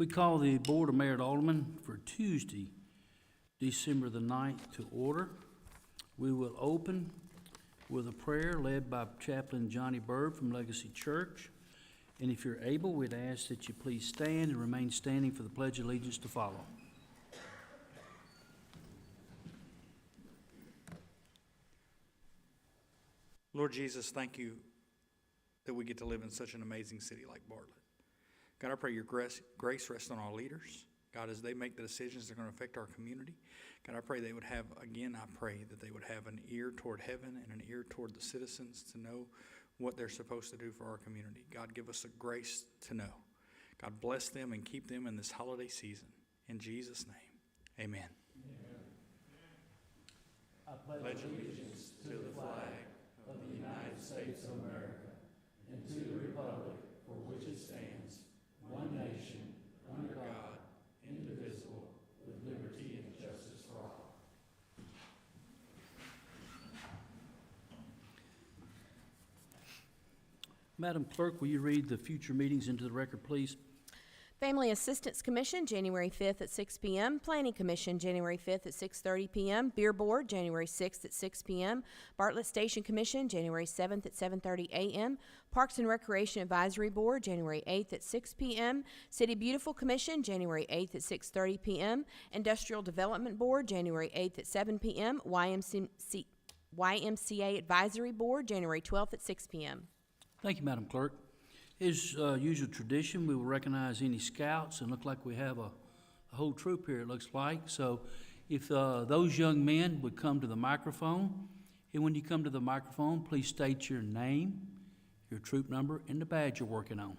We call the Board of Mayor and Aldermen for Tuesday, December the 9th to order. We will open with a prayer led by Chaplain Johnny Bird from Legacy Church. And if you're able, we'd ask that you please stand and remain standing for the Pledge of Allegiance to follow. Lord Jesus, thank you that we get to live in such an amazing city like Bartlett. God, I pray your grace rest on our leaders. God, as they make the decisions that are going to affect our community, God, I pray they would have, again, I pray that they would have an ear toward heaven and an ear toward the citizens to know what they're supposed to do for our community. God, give us a grace to know. God, bless them and keep them in this holiday season. In Jesus' name, amen. I pledge allegiance to the flag of the United States of America and to the republic for which it stands, one nation, under God, indivisible, with liberty and justice for all. Madam Clerk, will you read the future meetings into the record, please? Family Assistance Commission, January 5th at 6 p.m. Planning Commission, January 5th at 6:30 p.m. Beer Board, January 6th at 6 p.m. Bartlett Station Commission, January 7th at 7:30 a.m. Parks and Recreation Advisory Board, January 8th at 6 p.m. City Beautiful Commission, January 8th at 6:30 p.m. Industrial Development Board, January 8th at 7 p.m. YMCA Advisory Board, January 12th at 6 p.m. Thank you, Madam Clerk. As usual tradition, we will recognize any scouts, and look like we have a whole troop here, it looks like. So if those young men would come to the microphone, and when you come to the microphone, please state your name, your troop number, and the badge you're working on.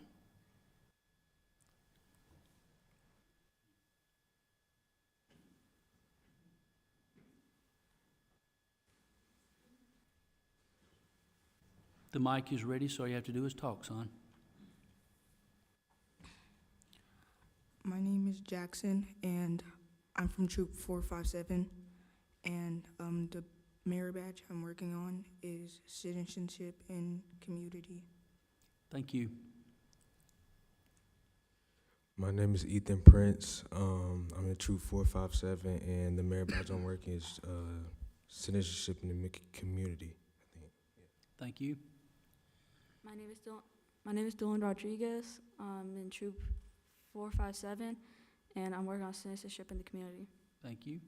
The mic is ready, so all you have to do is talk, son. My name is Jackson, and I'm from Troop 457, and the mayor badge I'm working on is Citizenship and Community. Thank you. My name is Ethan Prince. I'm in Troop 457, and the mayor badge I'm working is Citizenship in the Community, I think. Yeah. Thank you. My name is Dylan Rodriguez. I'm in Troop 457, and I'm working on citizenship in the community. Thank you.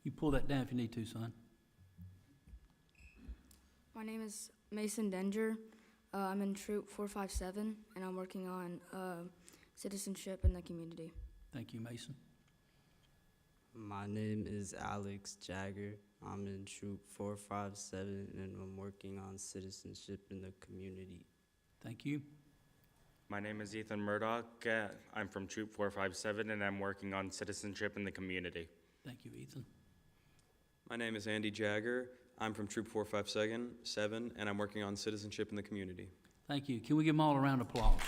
You pull that down if you need to, son. My name is Mason Denger. I'm in Troop 457, and I'm working on citizenship in the community. Thank you, Mason. My name is Alex Jagger. I'm in Troop 457, and I'm working on citizenship in the community. Thank you. My name is Ethan Murdoch. I'm from Troop 457, and I'm working on citizenship in the community. Thank you, Ethan. My name is Andy Jagger. I'm from Troop 457, and I'm working on citizenship in the community. Thank you. Can we give them all a round of applause?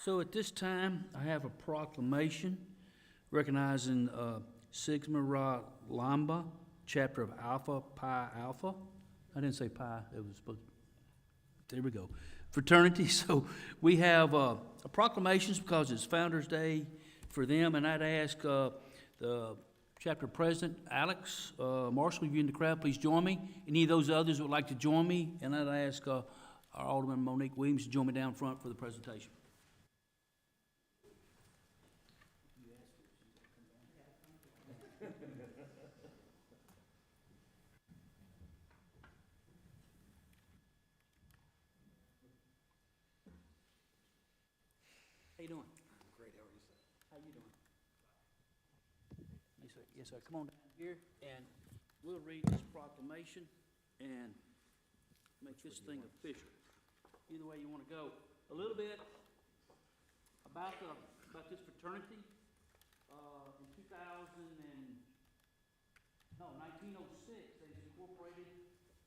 So at this time, I have a proclamation recognizing Sigma Rho Lambda, chapter of Alpha Pi Alpha. I didn't say pi, it was supposed to, there we go. Fraternity, so we have proclamations because it's Founders Day for them, and I'd ask the chapter president, Alex Marshall, if you're in the crowd, please join me. Any of those others would like to join me, and I'd ask our Alderman Monique Williams to join me down front for the presentation. How you doing? Great, how are you, sir? How you doing? Yes, sir. Yes, sir. Come on down here, and we'll read this proclamation and make this thing official. Either way you want to go. A little bit about this fraternity. In 1906, they was incorporated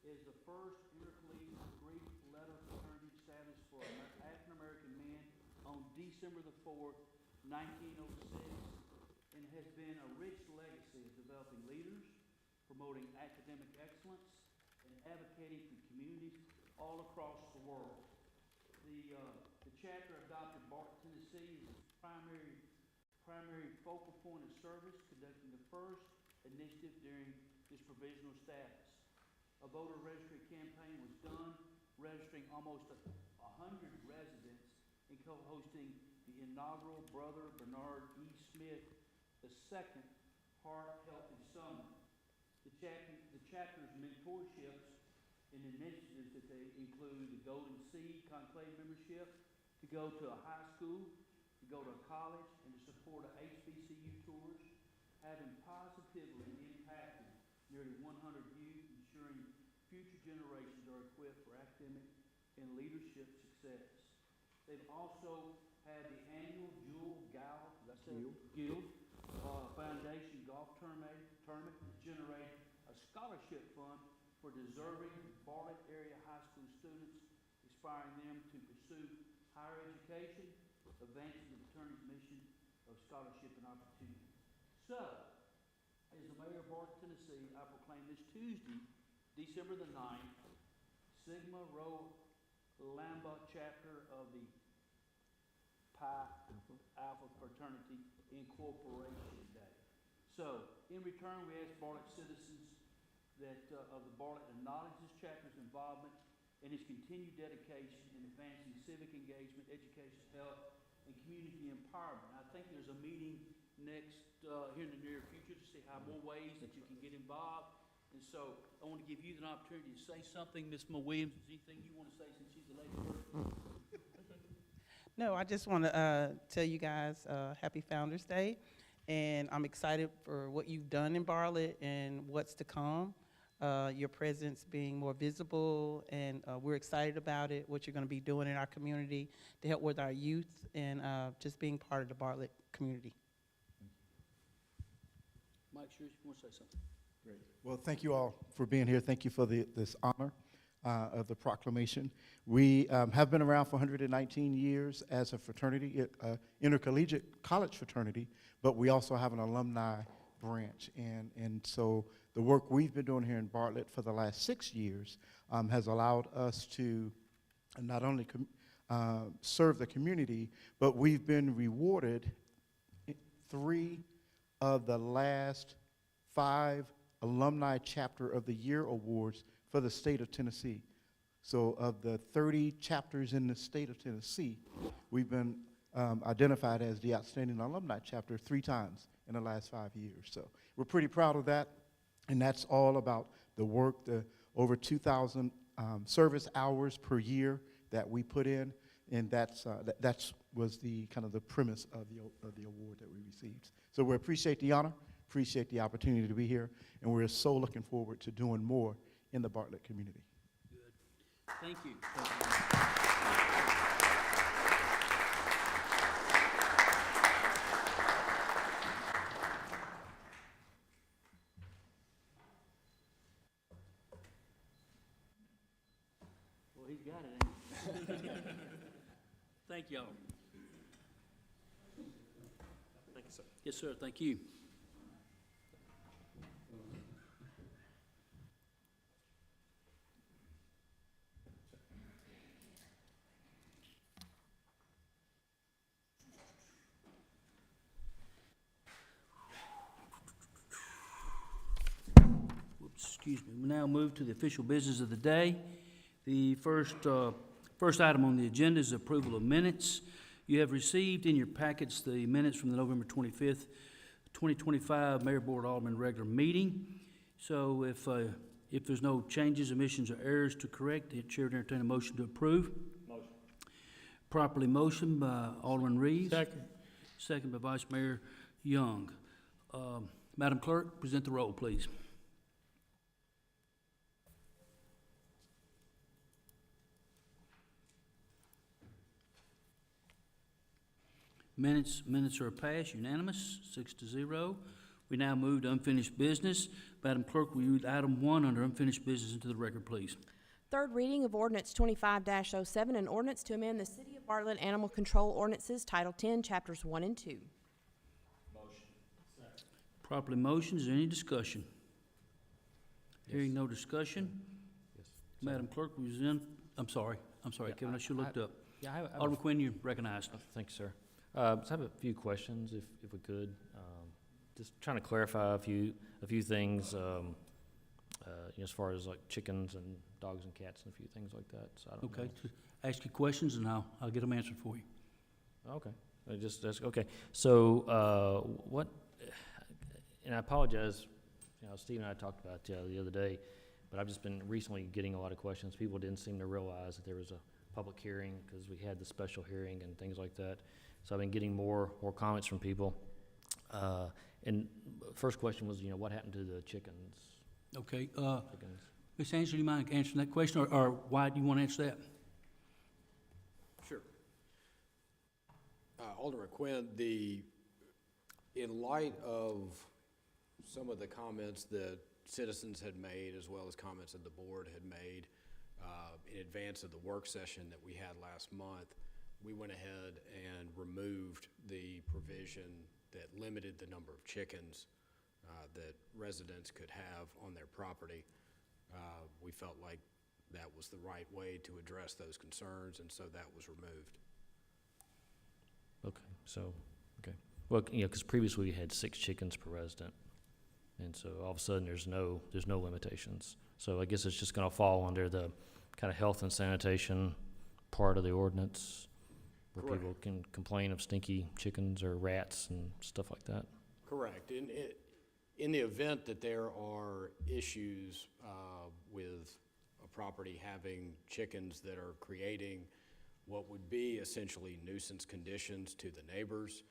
as the first intercollegiate Greek letter fraternity established for African American men on December the 4th, 1906, and has been a rich legacy of developing leaders, promoting academic excellence, and advocating for communities all across the world. The chapter adopted Bartlett, Tennessee as its primary focal point of service, conducting the first initiative during this provisional status. A voter registry campaign was done, registering almost 100 residents and co-hosting the inaugural Brother Bernard E. Smith II Heart Healthy Summit. The chapter's mentorships and initiatives that they include the Golden Seed Conclave membership, to go to a high school, to go to a college, and to support HBCU tours, having positively impacted nearly 100 youth, ensuring future generations are equipped for academic and leadership success. They've also had the annual Guild Foundation Golf Tournament to generate a scholarship fund for deserving Bartlett area high school students, inspiring them to pursue higher education, advancing the fraternity's mission of scholarship and opportunity. So, as the mayor of Bartlett, Tennessee, I proclaim this Tuesday, December the 9th, Sigma Rho Lambda chapter of the Pi Alpha Fraternity Incorporation Day. So, in return, we ask Bartlett citizens that of the Bartlett acknowledge this chapter's involvement and its continued dedication in advancing civic engagement, education, health, and community empowerment. I think there's a meeting next here in the near future to see how more ways that you can get involved. And so I want to give you an opportunity to say something. Ms. Williams, is there anything you want to say since she's the lady first? No, I just want to tell you guys happy Founders Day, and I'm excited for what you've done in Bartlett and what's to come. Your presence being more visible, and we're excited about it, what you're going to be doing in our community to help with our youth and just being part of the Bartlett community. Mike, sure, you want to say something? Great. Well, thank you all for being here. Thank you for this honor of the proclamation. We have been around for 119 years as a fraternity, intercollegiate college fraternity, but we also have an alumni branch. And so the work we've been doing here in Bartlett for the last 6 years has allowed us to not only serve the community, but we've been rewarded 3 of the last 5 Alumni Chapter of the Year awards for the state of Tennessee. So of the 30 chapters in the state of Tennessee, we've been identified as the Outstanding Alumni Chapter 3 times in the last 5 years. So we're pretty proud of that, and that's all about the work, the over 2,000 service hours per year that we put in, and that was the kind of the premise of the award that we received. So we appreciate the honor, appreciate the opportunity to be here, and we're so looking forward to doing more in the Bartlett community. Good. Thank you. Thank you. Well, he's got it, ain't he? Thank y'all. Thank you, sir. Yes, sir, thank you. Excuse me. We now move to the official business of the day. The first item on the agenda is approval of minutes. You have received in your packets the minutes from the November 25th, 2025 Mayor Board Alderman regular meeting. So if there's no changes, omissions, or errors to correct, the chair would entertain a motion to approve. Motion. Properly motioned by Alderman Reeves. Second. Second by Vice Mayor Young. Madam Clerk, present the roll, please. Minutes are passed, unanimous, 6-0. We now move to unfinished business. Madam Clerk, will you read item 1 under unfinished business into the record, please? Third reading of ordinance 25-07, an ordinance to amend the City of Bartlett Animal Control Ordinances, Title 10, Chapters 1 and 2. Properly motioned, is there any discussion? Yes. Hearing no discussion. Yes. Madam Clerk, will you I'm sorry, Kevin, I should have looked up. Yeah, I have Alderman Quinn, you're recognized. thank you, sir. So I have a few questions, if we could. Just trying to clarify a few things, as far as like chickens and dogs and cats and a few things like that. So I don't Okay, know. just ask you questions and I'll get them answered for you. Okay, okay. So, and I apologize, Steve and I talked about the other day, but I've just been recently getting a lot of questions. People didn't seem to realize that there was a public hearing because we had the special hearing and things like that. So I've been getting more comments from people. And first question was, what happened to the chickens? Okay, Chickens. Ms. Angela, do you mind answering that question, or why do you want to answer that? Sure. Alderman Quinn, in light of some of the comments that citizens had made, as well as comments that the board had made in advance of the work session that we had last month, we went ahead and removed the provision that limited the number of chickens that residents could have on their property. We felt like that was the right way to address those concerns, and so that was removed. Okay. Well, because previously we had 6 chickens per resident, and so all of a sudden there's no limitations. So I guess it's just going to fall under the kind of health and sanitation part of the ordinance, where Correct. people can complain of stinky chickens or rats and stuff like that. Correct. In the event that there are issues with a property having chickens that are creating what would be essentially nuisance conditions to the neighbors,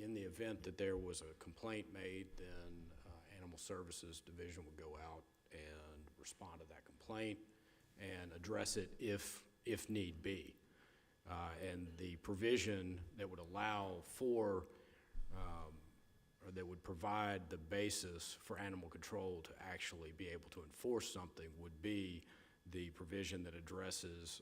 in the event that there was a complaint made, then Animal Services Division would go out and respond to that complaint and address it if need be. And the provision that would allow for, or that would provide the basis for animal control to actually be able to enforce something would be the provision that addresses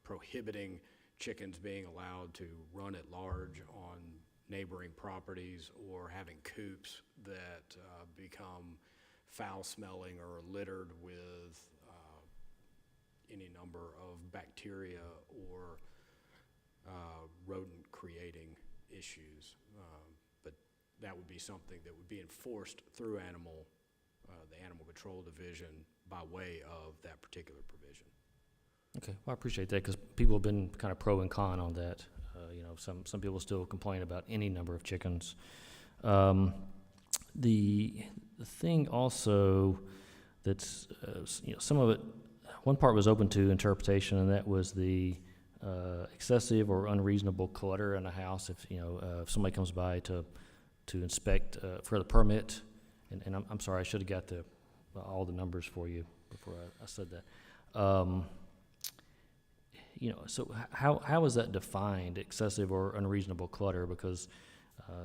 prohibiting chickens being allowed to run at large on neighboring properties or having coops that become foul-smelling or littered with any number of bacteria or rodent-creating issues. But that would be something that would be enforced through the Animal Control Division by way of that particular provision. Okay, well, I appreciate that, because people have been kind of pro and con on that. Some people still complain about any number of chickens. The thing also that's, some of it, one part was open to interpretation, and that was the excessive or unreasonable clutter in a house. If somebody comes by to inspect for the permit, and I'm sorry, I should have got all the numbers for you before I said that. So how is that defined, excessive or unreasonable clutter? Because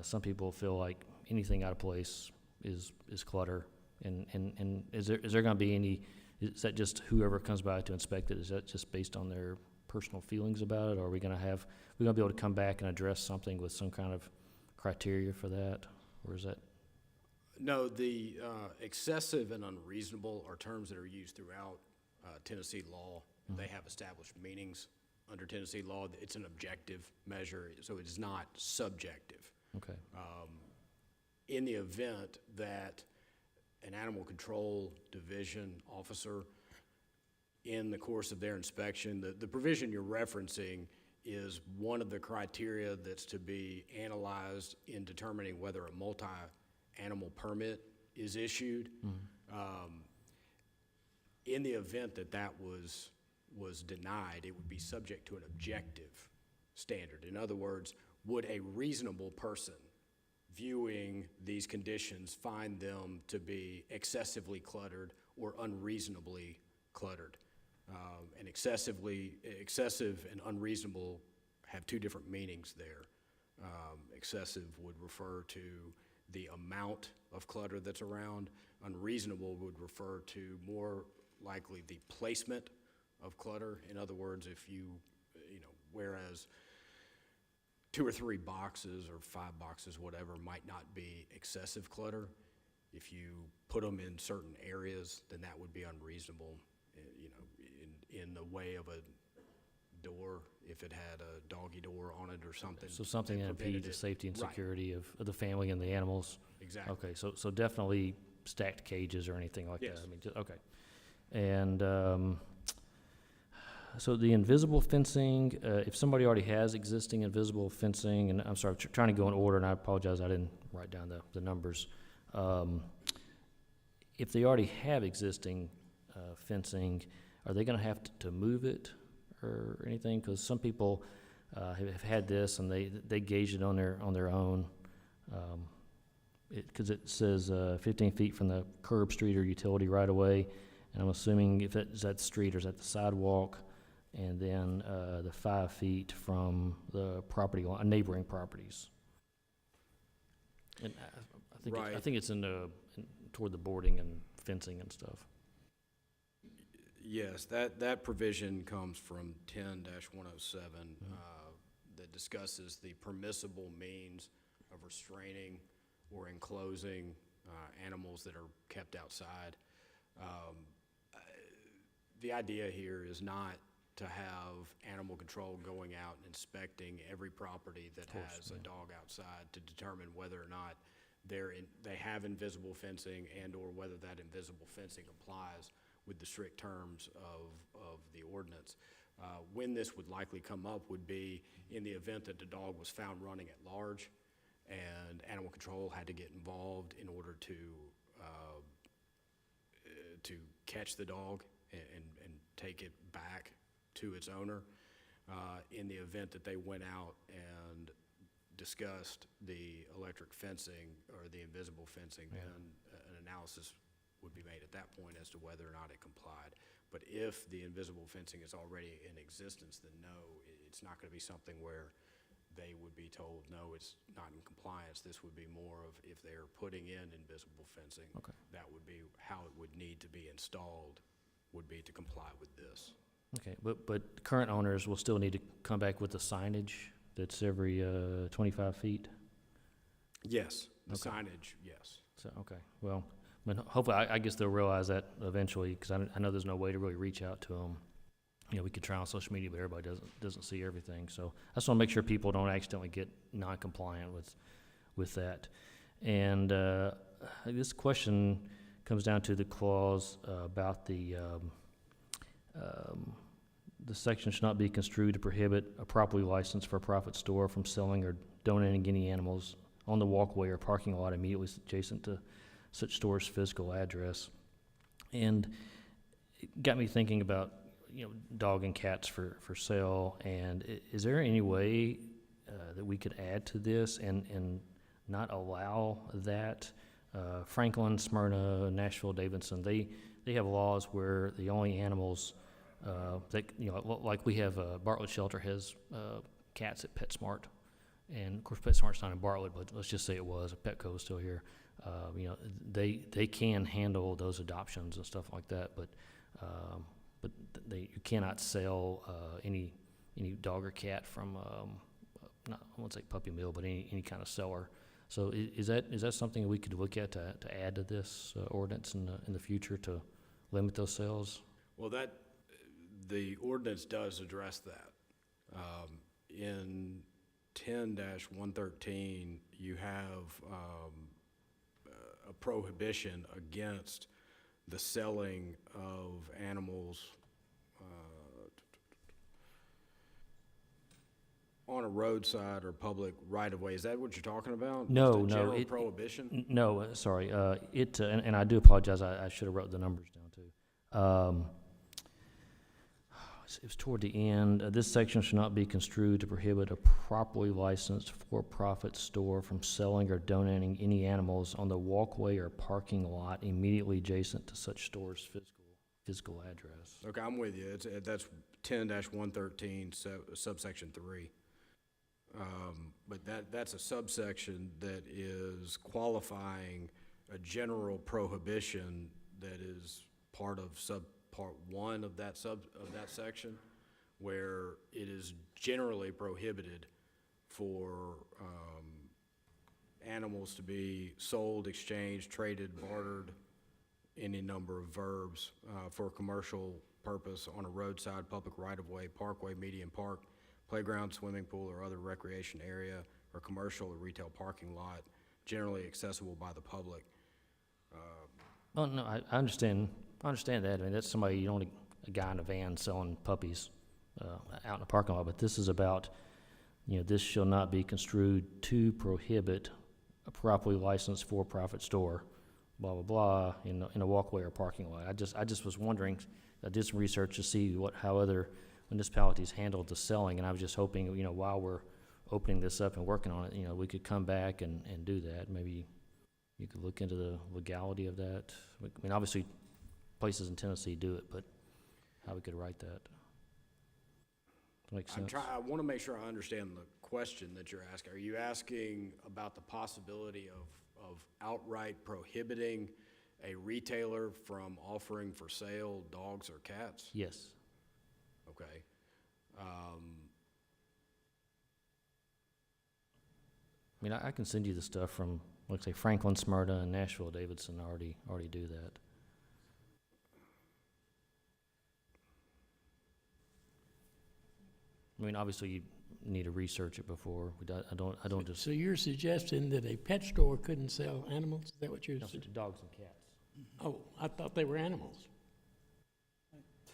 some people feel like anything out of place is clutter, and is there going to be any? Is that just whoever comes by to inspect it? Is that just based on their personal feelings about it, or are we going to be able to come back and address something with some kind of criteria for that, or is that? No, the excessive and unreasonable are terms that are used throughout Tennessee law. They have established meanings under Tennessee law. It's an objective measure, so it is not subjective. Okay. In the event that an Animal Control Division officer, in the course of their inspection, the provision you're referencing is one of the criteria that's to be analyzed in determining whether a multi-animal permit is issued. In the event that was denied, it would be subject to an objective standard. In other words, would a reasonable person viewing these conditions find them to be excessively cluttered or unreasonably cluttered? And excessive and unreasonable have two different meanings there. Excessive would refer to the amount of clutter that's around. Unreasonable would refer to more likely the placement of clutter. In other words, if whereas 2 or 3 boxes or 5 boxes, whatever, might not be excessive clutter, if you put them in certain areas, then that would be unreasonable, in the way of a door if it had a doggy door on it or something. So something that prevented impedes the it. safety and Right. security of the family and the animals? Exactly. Okay, so definitely stacked cages or anything like that? Yes. I mean, okay. And, so the invisible fencing, if somebody already has existing invisible fencing, and I'm sorry, trying to go in order, and I apologize, I didn't write down the numbers. If they already have existing fencing, are they gonna have to move it or anything? Because some people have had this and they gauge it on their own. Because it says 15 feet from the curb, street, or utility right away, and I'm assuming if is that the street or is that the sidewalk, and then the 5 feet from the property line, neighboring properties. And I Right. think it's toward the boarding and fencing and stuff. Yes, that provision comes from 10-107, that discusses the permissible means of restraining or enclosing animals that are kept outside. The idea here is not to have animal control going out and inspecting every property that has a dog outside to determine whether or not they have invisible fencing and/or whether that invisible fencing applies with the strict terms of the ordinance. When this would likely come up would be in the event that the dog was found running at large and animal control had to get involved in order to catch the dog and take it back to its owner. In the event that they went out and discussed the electric fencing or the invisible fencing, then an analysis would be made at that point as to whether or not it complied. But if the invisible fencing is already in existence, then no, it's not going to be something where they would be told, no, it's not in compliance. This would be more of if they're putting in invisible fencing, Okay. that would be how it would need to be installed, would be to comply with this. Okay, but current owners will still need to come back with the signage that's every 25 feet? Yes, the Okay. signage, yes. So, okay, well, I mean, hopefully, I guess they'll realize that eventually, because I know there's no way to really reach out to them. You know, we could try on social media, but everybody doesn't see everything. So I just want to make sure people don't accidentally get non-compliant with that. And this question comes down to the clause about the section should not be construed to prohibit a properly licensed for-profit store from selling or donating any animals on the walkway or parking lot immediately adjacent to such store's physical address. And it got me thinking about, you know, dog and cats for sale, and is there any way that we could add to this and not allow that? Franklin, Smyrna, Nashville, Davidson, they have laws where the only animals that, you know, like we have Bartlett Shelter has cats at PetSmart, and of course PetSmart's not in Bartlett, but let's just say it was, Petco's still here. You know, they can handle those adoptions and stuff like that, but you cannot sell any dog or cat from not, I won't say puppy mill, but any kind of seller. So is that something we could look at to add to this ordinance in the future to limit those sales? Well, the ordinance does address that. In 10-113, you have a prohibition against the selling of animals on a roadside or public right-of-way. Is that what you're talking about? No, Just a no. general prohibition? No, sorry. And I do apologize. I should have wrote the numbers down too. It was toward the end. This section should not be construed to prohibit a properly licensed for-profit store from selling or donating any animals on the walkway or parking lot immediately adjacent to such store's physical address. Okay, I'm with you. That's 10-113, subsection 3. But that's a subsection that is qualifying a general prohibition that is part of subpart 1 of that section, where it is generally prohibited for animals to be sold, exchanged, traded, bartered, any number of verbs for commercial purpose on a roadside, public right-of-way, parkway, median park, playground, swimming pool, or other recreation area, or commercial or retail parking lot, generally accessible by the public. Oh, no, I understand that. I mean, that's somebody, you don't want a guy in a van selling puppies out in the parking lot, but this is about, this shall not be construed to prohibit a properly licensed for-profit store, blah, blah, blah, in a walkway or parking lot. I just was wondering, I did some research to see how other municipalities handled the selling, and I was just hoping, while we're opening this up and working on it, we could come back and do that. Maybe you could look into the legality of that. I mean, obviously, places in Tennessee do it, but how we could write that. Makes sense. I want to make sure I understand the question that you're asking. Are you asking about the possibility of outright prohibiting a retailer from offering for sale dogs or cats? Yes. Okay. I mean, I can send you the stuff from, let's say, Franklin, Smyrna, and Nashville, Davidson already do that. I mean, obviously, you need to research it before. I don't just. So you're suggesting that a pet store couldn't sell animals? Is that what you're saying? Dogs and cats. Oh, I thought they were animals.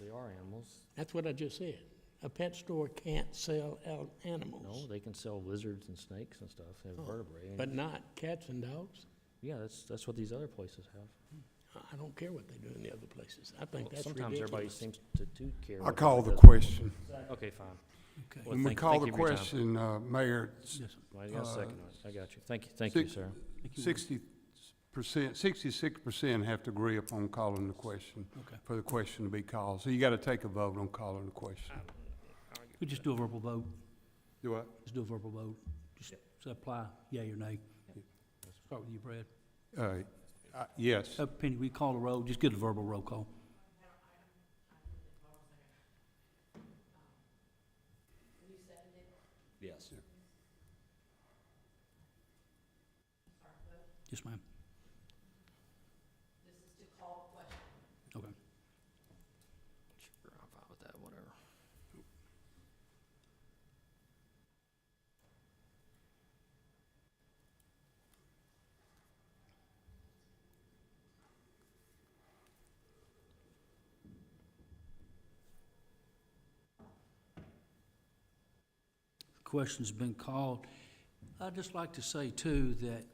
They are animals. That's what I just said. A pet store can't sell animals. No, they can sell lizards and snakes and stuff. They have vertebrae. But not cats and dogs? Yeah, that's what these other places have. I don't care what they do in the other places. I think that's sometimes ridiculous. everybody seems to care. I call the question. Okay, fine. Okay. Well, When we thank call you the for your time. question, Mayor, Well, you got a second on it. I got you. Thank you, sir. 66% have to agree upon calling the question, Okay. for the question to be called. So you got to take a vote on calling the question. We just do a verbal vote. Do what? Just do a verbal vote. Just apply yea or nay. Start with you, Brad. Yes. Penny, we call the roll, just get a verbal roll call. Yes. Yes, ma'am. This is to call the question. Okay. Sure, I'm fine with that, whatever. Question's been called. I'd just like to say too that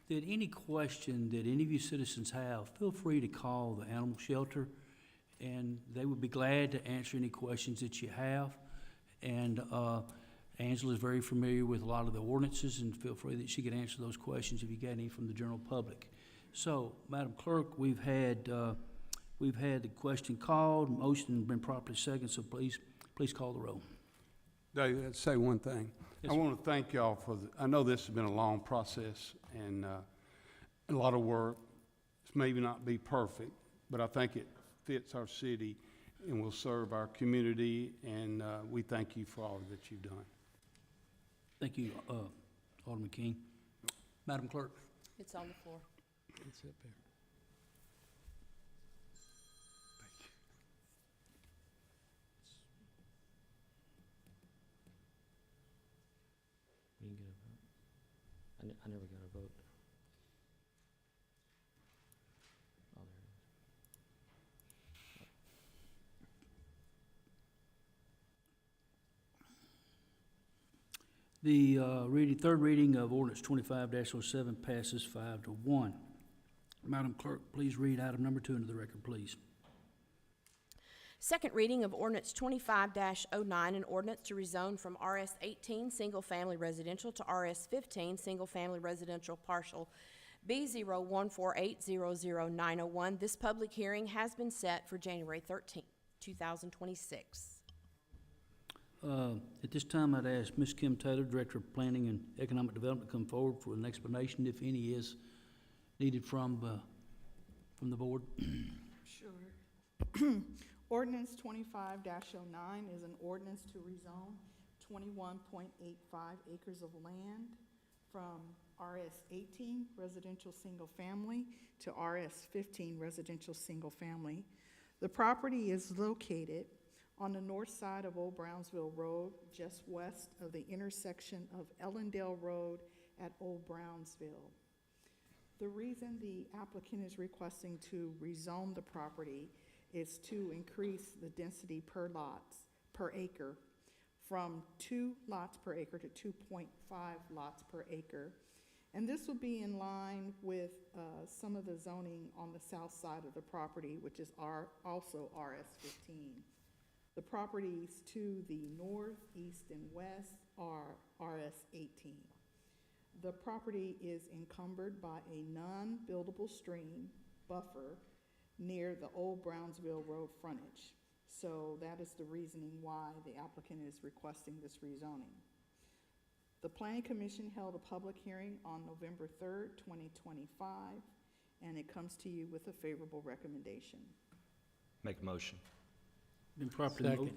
any question that any of you citizens have, feel free to call the animal shelter, and they would be glad to answer any questions that you have. And Angela's very familiar with a lot of the ordinances, and feel free that she could answer those questions if you got any from the general public. So, Madam Clerk, we've had the question called, motion been properly seconded, so please call the roll. Dave, let's say one thing. Yes, I sir. want to thank y'all for, I know this has been a long process and a lot of work. This may not be perfect, but I think it fits our city and will serve our community, and we thank you for all that you've done. Thank you, Alderman King. Madam Clerk? It's on the floor. It's up there. You can get a vote. I never got a vote. Oh, there it is. The third reading of ordinance 25-07 passes 5-1. Madam Clerk, please read item number 2 into the record, please. Second reading of ordinance 25-09, an ordinance to rezone from RS 18 single-family residential to RS 15 single-family residential partial B0148000901. This public hearing has been set for January 13, 2026. At this time, I'd ask Ms. Kim Taylor, Director of Planning and Economic Development, to come forward for an explanation, if any is needed from the board. Sure. Ordinance 25-09 is an ordinance to rezone 21.85 acres of land from RS 18 residential single family to RS 15 residential single family. The property is located on the north side of Old Brownsville Road, just west of the intersection of Ellendale Road at Old Brownsville. The reason the applicant is requesting to rezone the property is to increase the density per acre from 2 lots per acre to 2.5 lots per acre. And this will be in line with some of the zoning on the south side of the property, which is also RS-15. The properties to the north, east, and west are RS-18. The property is encumbered by a non-buildable stream buffer near the Old Brownsville Road frontage. So that is the reasoning why the applicant is requesting this rezoning. The Planning Commission held a public hearing on November 3rd, 2025, and it comes to you with a favorable recommendation. Make a motion. Been properly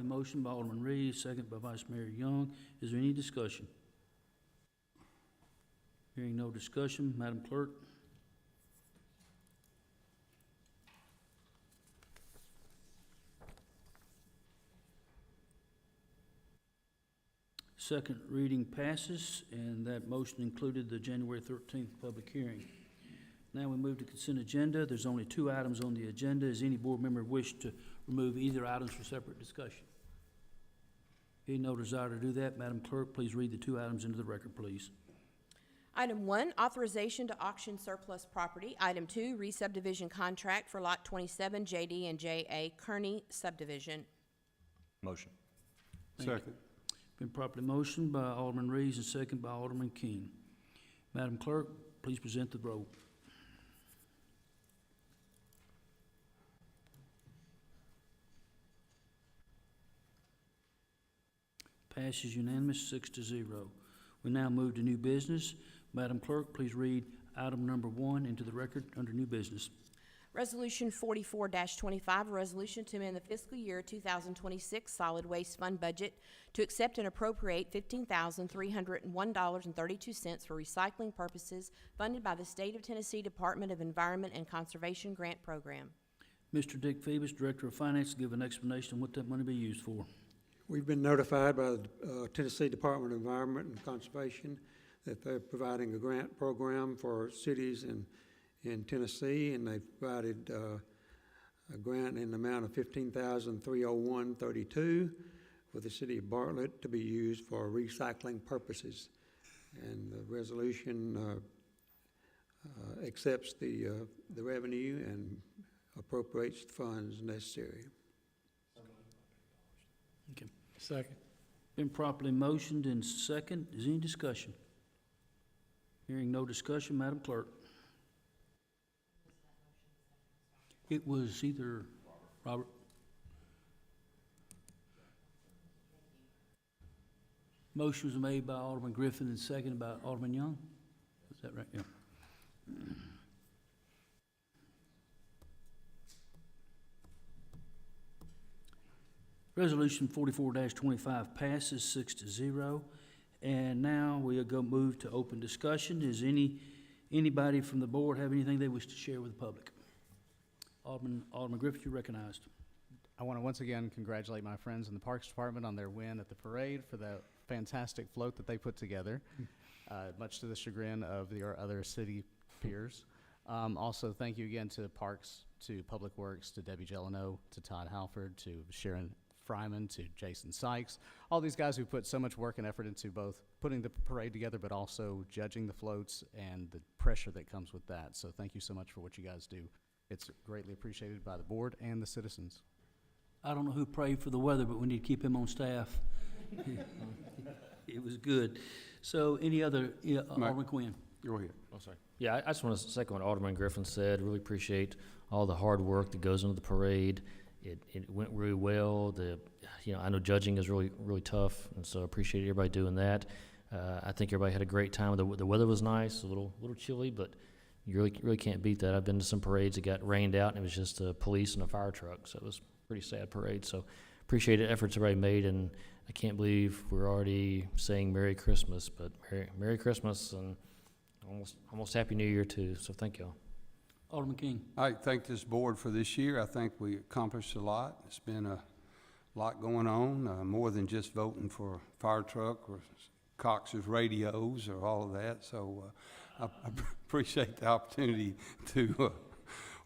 motioned by Alderman Reed, second by Vice Mayor Young. Is there any discussion? Hearing no discussion, Madam Clerk. Second reading passes, and that motion included the January 13th public hearing. Now we move to consent agenda. There's only 2 items on the agenda. Does any board member wish to remove either items for separate discussion? Hearing no desire to do that, Madam Clerk, please read the 2 items into the record, please. Item 1, authorization to auction surplus property. Item 2, re-subdivision contract for Lot 27, JD and JA Kearney subdivision. Motion. Second. Been properly motioned by Alderman Reeves and second by Alderman King. Madam Clerk, please present the roll. Passes unanimous, 6-0. We now move to new business. Madam Clerk, please read item number 1 into the record under new business. Resolution 44-25, a resolution to amend the fiscal year 2026 solid waste fund budget to accept and appropriate $15,301.32 for recycling purposes funded by the State of Tennessee Department of Environment and Conservation Grant Program. Mr. Dick Phoebus, Director of Finance, give an explanation of what that money be used for. We've been notified by the Tennessee Department of Environment and Conservation that they're providing a grant program for cities in Tennessee, and they've provided a grant in the amount of $15,301.32 for the city of Bartlett to be used for recycling purposes. And the resolution accepts the revenue and appropriates the funds necessary. Okay. Second. Been properly motioned and second. Is any discussion? Hearing no discussion, Madam Clerk. It was either Robert. Motion was made by Alderman Griffin and seconded by Alderman Young. Is that right? Yeah. Resolution 44-25 passes 6-0. And now we'll move to open discussion. Is anybody from the board have anything they wish to share with the public? Alderman Griffith, you're recognized. I want to once again congratulate my friends in the Parks Department on their win at the parade for the fantastic float that they put together, much to the chagrin of your other city peers. Also, thank you again to Parks, to Public Works, to Debbie Jeleno, to Todd Halford, to Sharon Fryman, to Jason Sykes, all these guys who put so much work and effort into both putting the parade together but also judging the floats and the pressure that comes with that. So thank you so much for what you guys do. It's greatly appreciated by the board and the citizens. I don't know who prayed for the weather, but we need to keep him on staff. It was good. So any other, Alderman Quinn? Go ahead. Oh, sorry. Yeah, I just want to second what Alderman Griffin said. Really appreciate all the hard work that goes into the parade. It went really well. I know judging is really, really tough, and so I appreciate everybody doing that. I think everybody had a great time. The weather was nice, a little chilly, but you really can't beat that. I've been to some parades that got rained out, and it was just a police and a fire truck, so it was a pretty sad parade. So appreciate the efforts everybody made, and I can't believe we're already saying Merry Christmas, but Merry Christmas and almost Happy New Year too. So thank y'all. Alderman King. I thank this board for this year. I think we accomplished a lot. It's been a lot going on, more than just voting for a fire truck or Cox's radios or all of that. So I appreciate the opportunity to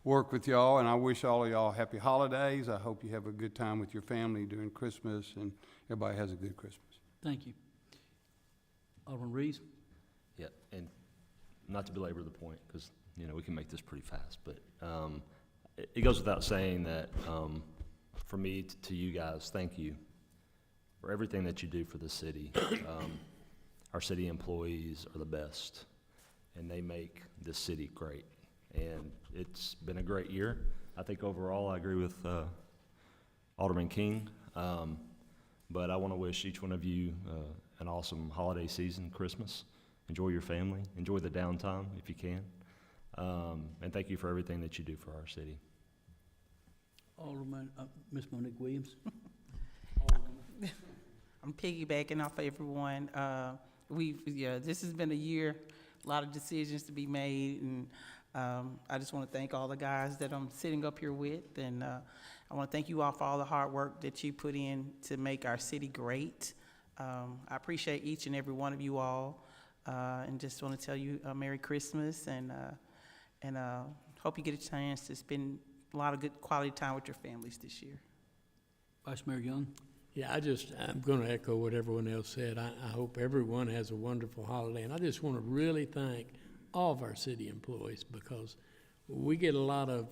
work with y'all, and I wish all of y'all happy holidays. I hope you have a good time with your family during Christmas, and everybody has a good Christmas. Thank you. Alderman Reeves. Yeah, and not to belabor the point, because, we can make this pretty fast, but it goes without saying that for me to you guys, thank you for everything that you do for the city. Our city employees are the best, and they make this city great. And it's been a great year. I think overall I agree with Alderman King, but I want to wish each one of you an awesome holiday season, Christmas. Enjoy your family. Enjoy the downtime if you can. And thank you for everything that you do for our city. Alderman, Ms. Monique Williams. I'm piggybacking off of everyone. This has been a year, a lot of decisions to be made, and I just want to thank all the guys that I'm sitting up here with, and I want to thank you all for all the hard work that you put in to make our city great. I appreciate each and every one of you all, and just want to tell you Merry Christmas, and hope you get a chance to spend a lot of good quality time with your families this year. Vice Mayor Young. Yeah, I'm going to echo what everyone else said. I hope everyone has a wonderful holiday, and I just want to really thank all of our city employees, because we get a lot of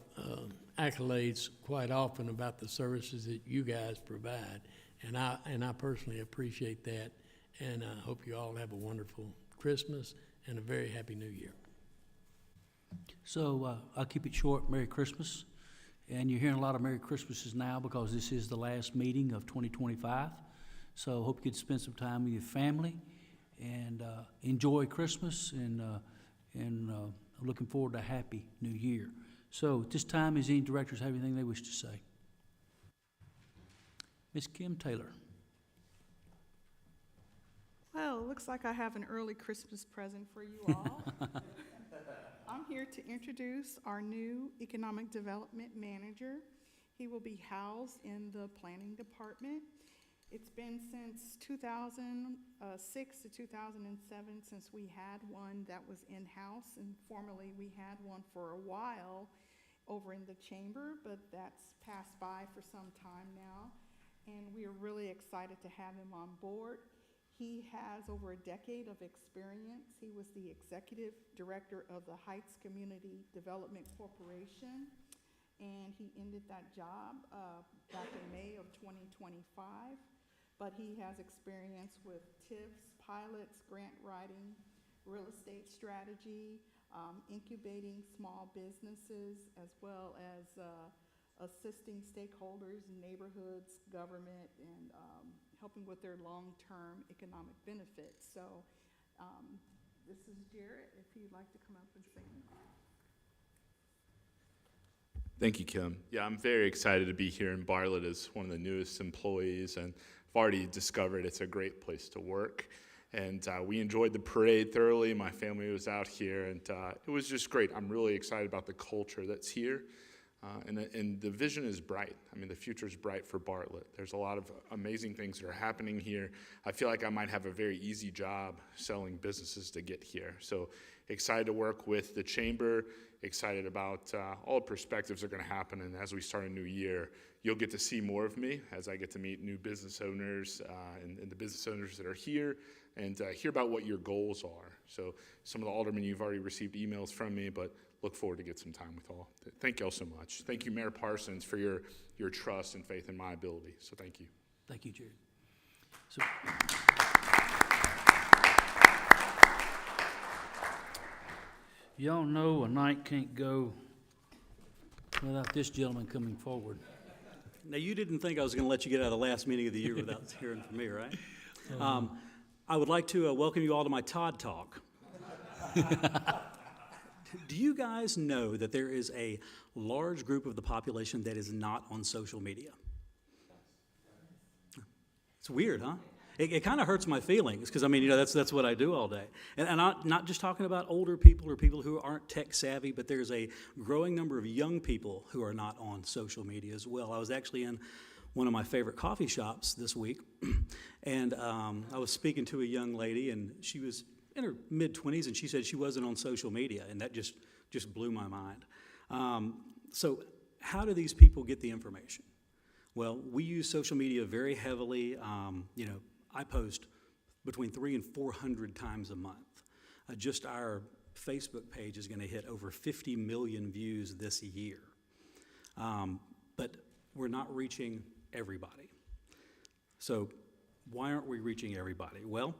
accolades quite often about the services that you guys provide, and I personally appreciate that, and I hope you all have a wonderful Christmas and a very happy New Year. So I'll keep it short. Merry Christmas. And you're hearing a lot of Merry Christmases now because this is the last meeting of 2025. So hope you get to spend some time with your family and enjoy Christmas, and looking forward to a happy New Year. So at this time, does any directors have anything they wish to say? Ms. Kim Taylor. Well, it looks like I have an early Christmas present for you all. I'm here to introduce our new Economic Development Manager. He will be housed in the Planning Department. It's been since 2006 to 2007 since we had one that was in-house, and formerly we had one for a while over in the chamber, but that's passed by for some time now, and we are really excited to have him on board. He has over a decade of experience. He was the executive director of the Heights Community Development Corporation, and he ended that job back in May of 2025. But he has experience with TIFs, pilots, grant writing, real estate strategy, incubating small businesses, as well as assisting stakeholders, neighborhoods, government, and helping with their long-term economic benefits. So this is Jarrett, if you'd like to come up and say anything. Thank you, Kim. Yeah, I'm very excited to be here in Bartlett as one of the newest employees, and I've already discovered it's a great place to work. And we enjoyed the parade thoroughly. My family was out here, and it was just great. I'm really excited about the culture that's here. And the vision is bright. I mean, the future is bright for Bartlett. There's a lot of amazing things that are happening here. I feel like I might have a very easy job selling businesses to get here. So excited to work with the chamber, excited about all the perspectives that are going to happen. And as we start a new year, you'll get to see more of me as I get to meet new business owners and the business owners that are here, and hear about what your goals are. So some of the aldermen, you've already received emails from me, but look forward to get some time with all. Thank you all so much. Thank you, Mayor Parsons, for your trust and faith in my ability. So thank you. Thank you, Jared. So, y'all know a night can't go without this gentleman coming forward. Now, you didn't think I was going to let you get out of the last meeting of the year without hearing from me, right? I would like to welcome you all to my Todd Talk. Do you guys know that there is a large group of the population that is not on social media? It's weird, huh? It kind of hurts my feelings because, I mean, you know, that's what I do all day. And I'm not just talking about older people or people who aren't tech savvy, but there's a growing number of young people who are not on social media as well. I was actually in one of my favorite coffee shops this week, and I was speaking to a young lady, and she was in her mid-20s, and she said she wasn't on social media, and that just blew my mind. So how do these people get the information? Well, we use social media very heavily. You know, I post between 300 and 400 times a month. Just our Facebook page is going to hit over 50 million views this year. But we're not reaching everybody. So why aren't we reaching everybody? Well,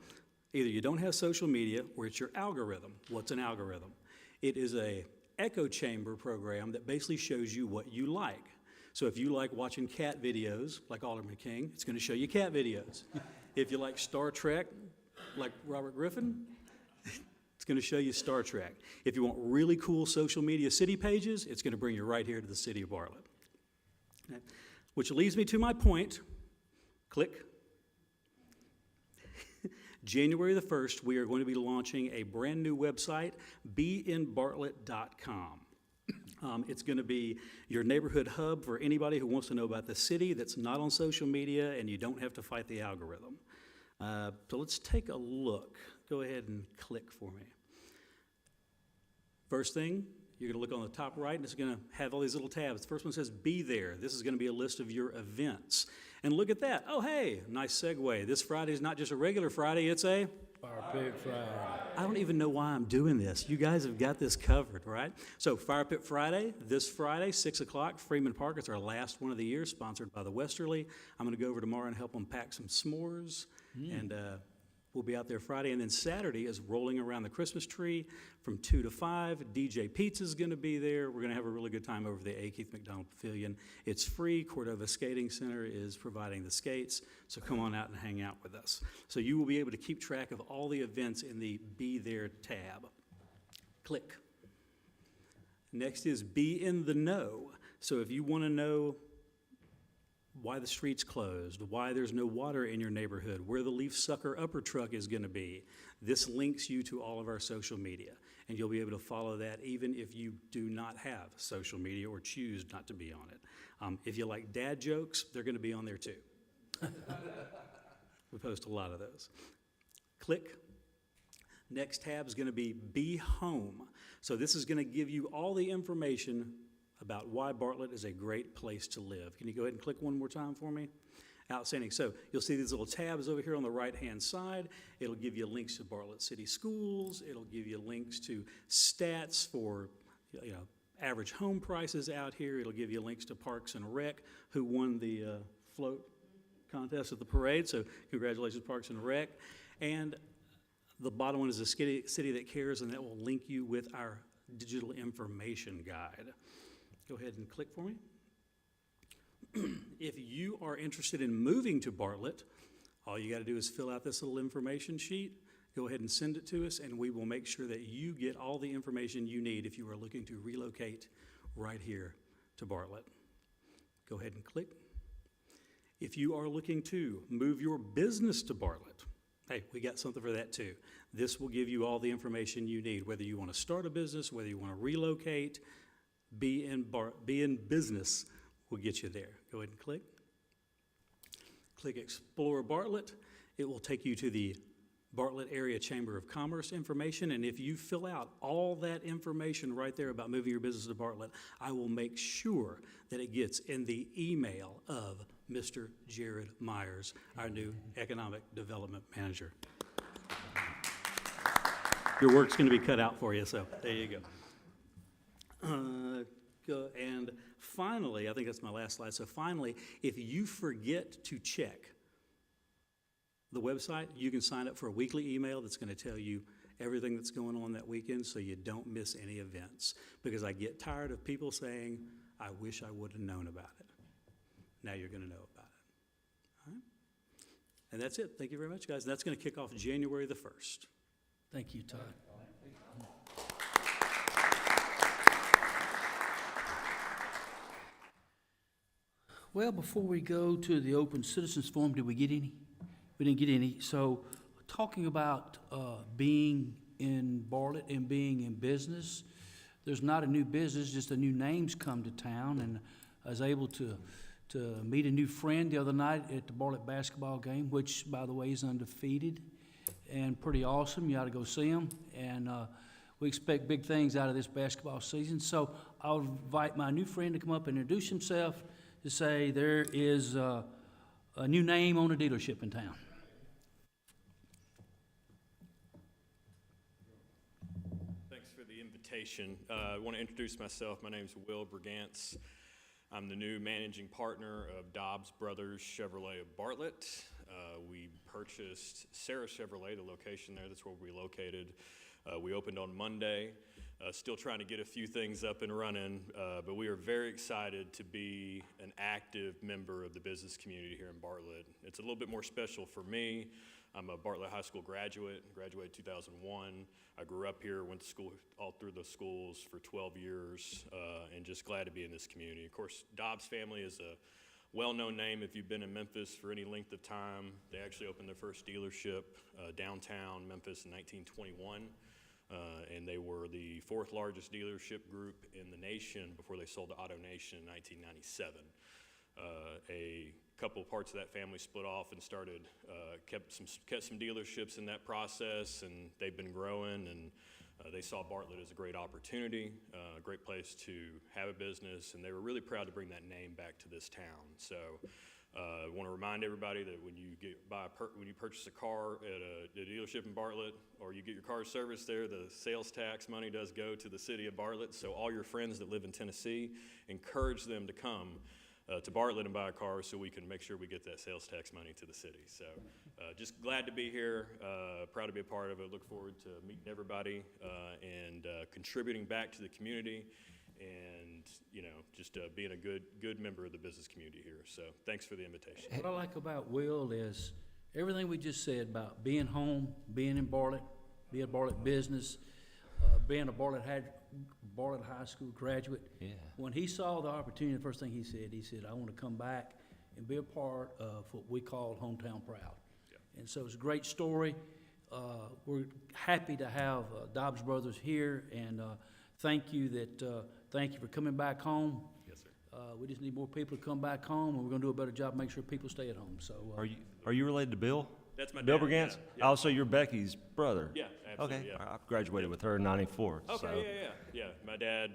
either you don't have social media or it's your algorithm. What's an algorithm? It is a echo chamber program that basically shows you what you like. So if you like watching cat videos, like Alderman King, it's going to show you cat videos. If you like Star Trek, like Robert Griffin, it's going to show you Star Trek. If you want really cool social media city pages, it's going to bring you right here to the city of Bartlett. Okay. Which leads me to my point. Click. January the 1st, we are going to be launching a brand new website, beinbartlett.com. It's going to be your neighborhood hub for anybody who wants to know about the city that's not on social media, and you don't have to fight the algorithm. So let's take a look. Go ahead and click for me. First thing, you're going to look on the top right, and it's going to have all these little tabs. The first one says Be There. This is going to be a list of your events. And look at that. Oh, hey, nice segue. This Friday is not just a regular Friday, it's a Fire Pit Friday. I don't even know why I'm doing this. You guys have got this covered, right? So Fire Pit Friday, this Friday, 6 o'clock, Freeman Park. It's our last one of the year, sponsored by the Westerly. I'm going to go over tomorrow and help them pack some s'mores, and we'll be out there Friday. And then Saturday is Rolling Around the Christmas Tree from 2 to 5. DJ Pizza's going to be there. We're going to have a really good time over the A. Keith McDonald Pavilion. It's free. Cordova Skating Center is providing the skates, so come on out and hang out with us. So you will be able to keep track of all the events in the Be There tab. Click. Next is Be in the Know. So if you want to know why the street's closed, why there's no water in your neighborhood, where the leaf sucker upper truck is going to be, this links you to all of our social media. And you'll be able to follow that even if you do not have social media or choose not to be on it. If you like dad jokes, they're going to be on there too. We post a lot of those. Click. Next tab is going to be Home. So this is going to give you all the information about why Bartlett is a great place to live. Can you go ahead and click one more time for me? Outstanding. So you'll see these little tabs over here on the right-hand side. It'll give you links to Bartlett City Schools. It'll give you links to stats for, you know, average home prices out here. It'll give you links to Parks and Rec, who won the float contest at the parade. So congratulations, Parks and Rec. And the bottom one is a city that cares, and that will link you with our digital information guide. Go ahead and click for me. If you are interested in moving to Bartlett, all you got to do is fill out this little information sheet, go ahead and send it to us, and we will make sure that you get all the information you need if you are looking to relocate right here to Bartlett. Go ahead and click. If you are looking to move your business to Bartlett, hey, we got something for that too. This will give you all the information you need, whether you want to start a business, whether you want to relocate. Be in Business will get you there. Go ahead and click. Click Explore Bartlett. It will take you to the Bartlett Area Chamber of Commerce information, and if you fill out all that information right there about moving your business to Bartlett, I will make sure that it gets in the email of Mr. Jared Myers, our new Economic Development Manager. Your work's going to be cut out for you, so there you go. And finally, I think that's my last slide. So finally, if you forget to check the website, you can sign up for a weekly email that's going to tell you everything that's going on that weekend so you don't miss any events. Because I get tired of people saying, I wish I would have known about it. Now you're going to know about it. All right? And that's it. Thank you very much, guys. That's going to kick off January the 1st. Thank you, Todd. Well, before we go to the open citizens forum, did we get any? We didn't get any. So, talking about being in Bartlett and being in business, there's not a new business, just a new name's come to town, and I was able to meet a new friend the other night at the Bartlett basketball game, which, by the way, is undefeated and pretty awesome. You ought to go see them, and we expect big things out of this basketball season. So I'll invite my new friend to come up and introduce himself to say there is a new name on a dealership in town. Thanks for the invitation. I want to introduce myself. My name is Will Brigance. I'm the new managing partner of Dobbs Brothers Chevrolet of Bartlett. We purchased Sarah Chevrolet, the location there. That's where we located. We opened on Monday. Still trying to get a few things up and running, but we are very excited to be an active member of the business community here in Bartlett. It's a little bit more special for me. I'm a Bartlett High School graduated 2001. I grew up here, went to school all through the schools for 12 years, and just glad to be in this community. Of course, Dobbs family is a well-known name if you've been in Memphis for any length of time. They actually opened their first dealership downtown Memphis in 1921. And they were the 4th largest dealership group in the nation before they sold to Auto Nation in 1997. A couple parts of that family split off and started, kept some dealerships in that process, and they've been growing, and they saw Bartlett as a great opportunity, a great place to have a business, and they were really proud to bring that name back to this town. So I want to remind everybody that when you when you purchase a car at a dealership in Bartlett, or you get your car serviced there, the sales tax money does go to the city of Bartlett. So all your friends that live in Tennessee, encourage them to come to Bartlett and buy a car so we can make sure we get that sales tax money to the city. So just glad to be here, proud to be a part of it. Look forward to meeting everybody and contributing back to the community. And, you know, just being a good member of the business community here. So thanks for the invitation. What I like about Will is everything we just said about being home, being in Bartlett, being a Bartlett business, being a Bartlett High School graduate. Yeah. When he saw the opportunity, the first thing he said, I want to come back and be a part of what we call Hometown Proud. Yeah. And so it's a great story. We're happy to have Dobbs Brothers here, and thank you for coming back home. Yes, sir. We just need more people to come back home, and we're going to do a better job, make sure people stay at home. So, Are you related to Bill? That's my Bill dad, Brigance? yeah, yeah. Also, you're Becky's brother. Yeah, absolutely, Okay, yeah. I graduated with her in '94. Okay, so. yeah. My dad.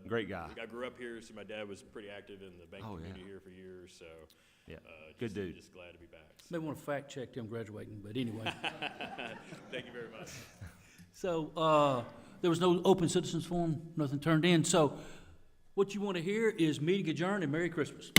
Great guy. I grew up here, so my dad was pretty active in the bank Oh, community yeah. here for years. So, Yeah, good dude. Just glad to be back. May want to fact check him graduating, but anyway. Thank you very much. So, there was no open citizens forum, nothing turned in. So, what you want to hear is meeting adjourned and Merry Christmas.